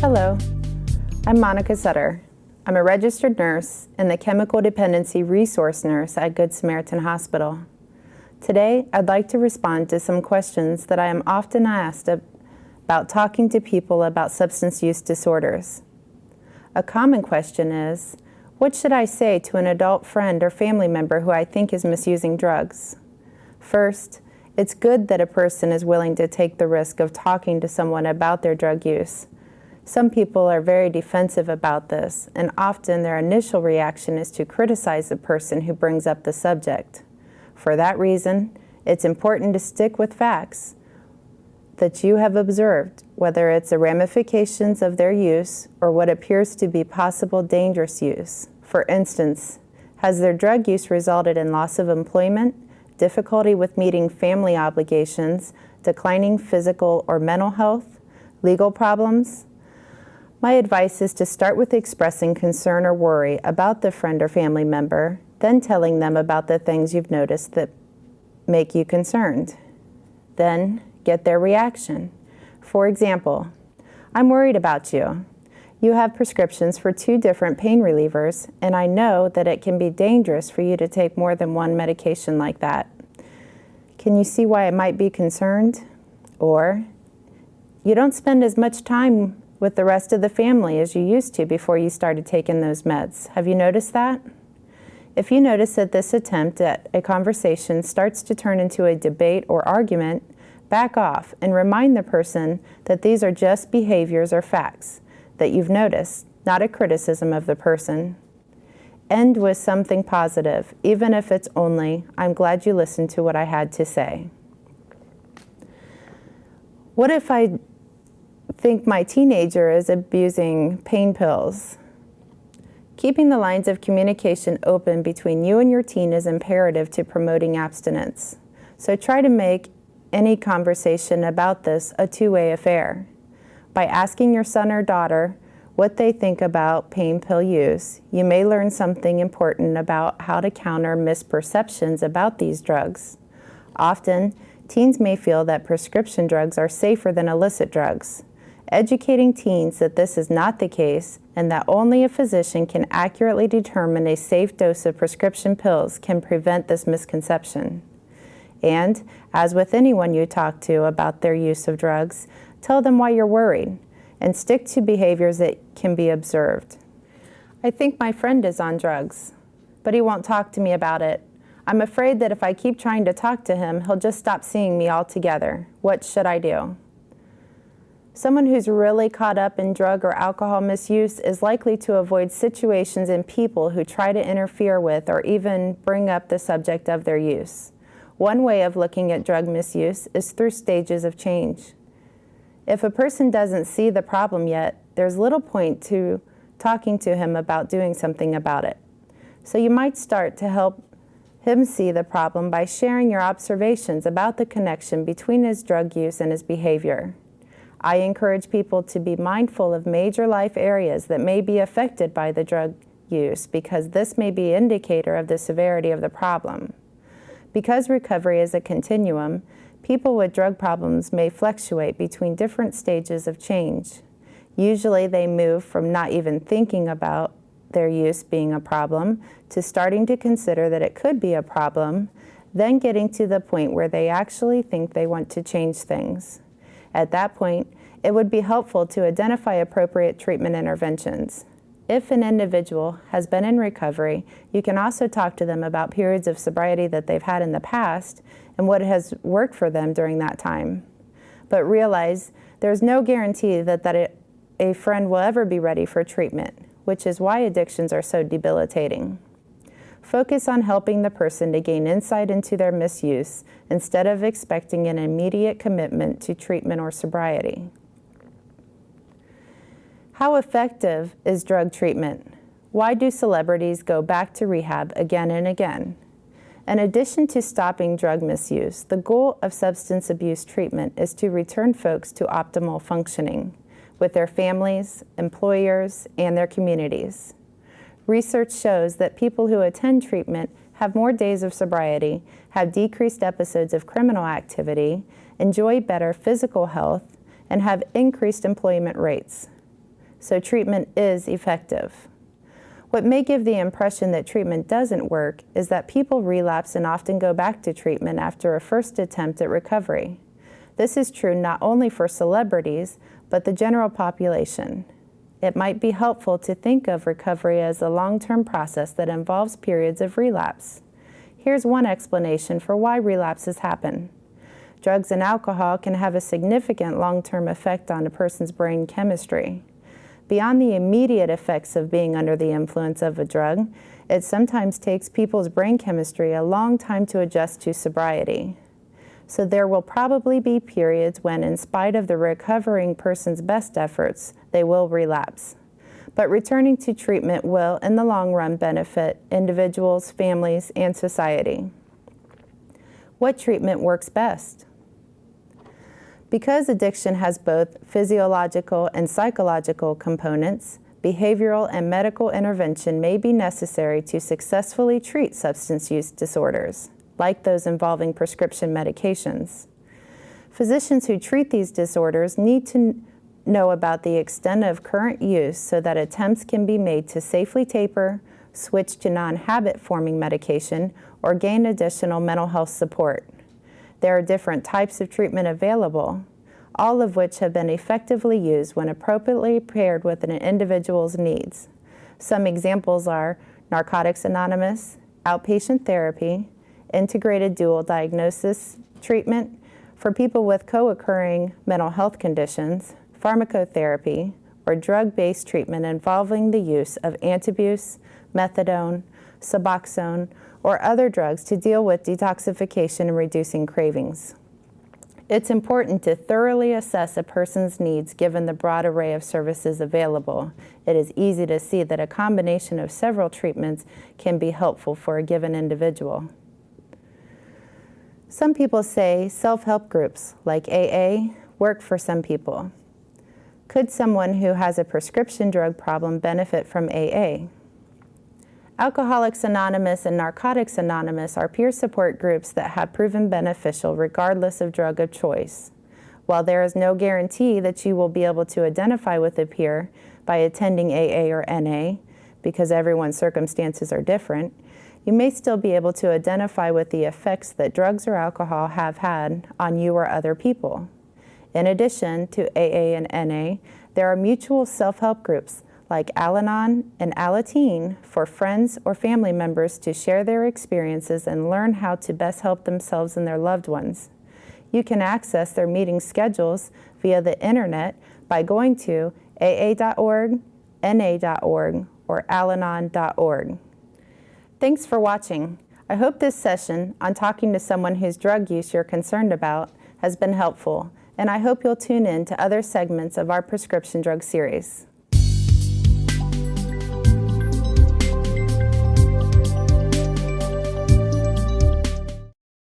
Hello, I'm Monica Sutter. I'm a registered nurse and the Chemical Dependency Resource Nurse at Good Samaritan Hospital. Today, I'd like to respond to some questions that I am often asked about talking to people about substance use disorders. A common question is, what should I say to an adult friend or family member who I think is misusing drugs? First, it's good that a person is willing to take the risk of talking to someone about their drug use. Some people are very defensive about this, and often their initial reaction is to criticize the person who brings up the subject. For that reason, it's important to stick with facts that you have observed, whether it's the ramifications of their use or what appears to be possible dangerous use. For instance, has their drug use resulted in loss of employment, difficulty with meeting family obligations, declining physical or mental health, legal problems? My advice is to start with expressing concern or worry about the friend or family member, then telling them about the things you've noticed that make you concerned. Then get their reaction. For example, I'm worried about you. You have prescriptions for 2 different pain relievers, and I know that it can be dangerous for you to take more than one medication like that. Can you see why I might be concerned? Or, you don't spend as much time with the rest of the family as you used to before you started taking those meds. Have you noticed that? If you notice that this attempt at a conversation starts to turn into a debate or argument, back off and remind the person that these are just behaviors or facts that you've noticed, not a criticism of the person. End with something positive, even if it's only, "I'm glad you listened to what I had to say." What if I think my teenager is abusing pain pills? Keeping the lines of communication open between you and your teen is imperative to promoting abstinence. So try to make any conversation about this a two-way affair. By asking your son or daughter what they think about pain pill use, you may learn something important about how to counter misperceptions about these drugs. Often, teens may feel that prescription drugs are safer than illicit drugs. Educating teens that this is not the case and that only a physician can accurately determine a safe dose of prescription pills can prevent this misconception. And, as with anyone you talk to about their use of drugs, tell them why you're worried and stick to behaviors that can be observed. I think my friend is on drugs, but he won't talk to me about it. I'm afraid that if I keep trying to talk to him, he'll just stop seeing me altogether. What should I do? Someone who's really caught up in drug or alcohol misuse is likely to avoid situations and people who try to interfere with or even bring up the subject of their use. One way of looking at drug misuse is through stages of change. If a person doesn't see the problem yet, there's little point to talking to him about doing something about it. So you might start to help him see the problem by sharing your observations about the connection between his drug use and his behavior. I encourage people to be mindful of major life areas that may be affected by the drug use because this may be an indicator of the severity of the problem. Because recovery is a continuum, people with drug problems may fluctuate between different stages of change. Usually they move from not even thinking about their use being a problem to starting to consider that it could be a problem, then getting to the point where they actually think they want to change things. At that point, it would be helpful to identify appropriate treatment interventions. If an individual has been in recovery, you can also talk to them about periods of sobriety that they've had in the past and what has worked for them during that time. But realize there's no guarantee that a friend will ever be ready for treatment, which is why addictions are so debilitating. Focus on helping the person to gain insight into their misuse instead of expecting an immediate commitment to treatment or sobriety. How effective is drug treatment? Why do celebrities go back to rehab again and again? In addition to stopping drug misuse, the goal of substance abuse treatment is to return folks to optimal functioning with their families, employers, and their communities. Research shows that people who attend treatment have more days of sobriety, have decreased episodes of criminal activity, enjoy better physical health, and have increased employment rates. so treatment is effective. What may give the impression that treatment doesn't work is that people relapse and often go back to treatment after a first attempt at recovery. This is true not only for celebrities, but the general population. It might be helpful to think of recovery as a long-term process that involves periods of relapse. Here's one explanation for why relapses happen. Drugs and alcohol can have a significant long-term effect on a person's brain chemistry. Beyond the immediate effects of being under the influence of a drug, it sometimes takes people's brain chemistry a long time to adjust to sobriety. So there will probably be periods when, in spite of the recovering person's best efforts, they will relapse. But returning to treatment will, in the long run, benefit individuals, families, and society. What treatment works best? Because addiction has both physiological and psychological components, behavioral and medical intervention may be necessary to successfully treat substance use disorders, like those involving prescription medications. Physicians who treat these disorders need to know about the extent of current use so that attempts can be made to safely taper, switch to non-habit-forming medication, or gain additional mental health support. There are different types of treatment available, all of which have been effectively used when appropriately paired with an individual's needs. Some examples are Narcotics Anonymous, outpatient therapy, integrated dual diagnosis treatment for people with co-occurring mental health conditions, pharmacotherapy, or drug-based treatment involving the use of antabuse, methadone, Suboxone, or other drugs to deal with detoxification and reducing cravings. It's important to thoroughly assess a person's needs given the broad array of services available. It is easy to see that a combination of several treatments can be helpful for a given individual. Some people say self-help groups like AA work for some people. Could someone who has a prescription drug problem benefit from AA? Alcoholics Anonymous and Narcotics Anonymous are peer support groups that have proven beneficial regardless of drug of choice. While there is no guarantee that you will be able to identify with a peer by attending AA or NA, because everyone's circumstances are different, you may still be able to identify with the effects that drugs or alcohol have had on you or other people. In addition to AA and NA, there are mutual self-help groups like Al-Anon and Alateen for friends or family members to share their experiences and learn how to best help themselves and their loved ones. You can access their meeting schedules via the internet by going to aa.org, na.org, or alanon.org. Thanks for watching. I hope this session on talking to someone whose drug use you're concerned about has been helpful, and I hope you'll tune in to other segments of our prescription drug series.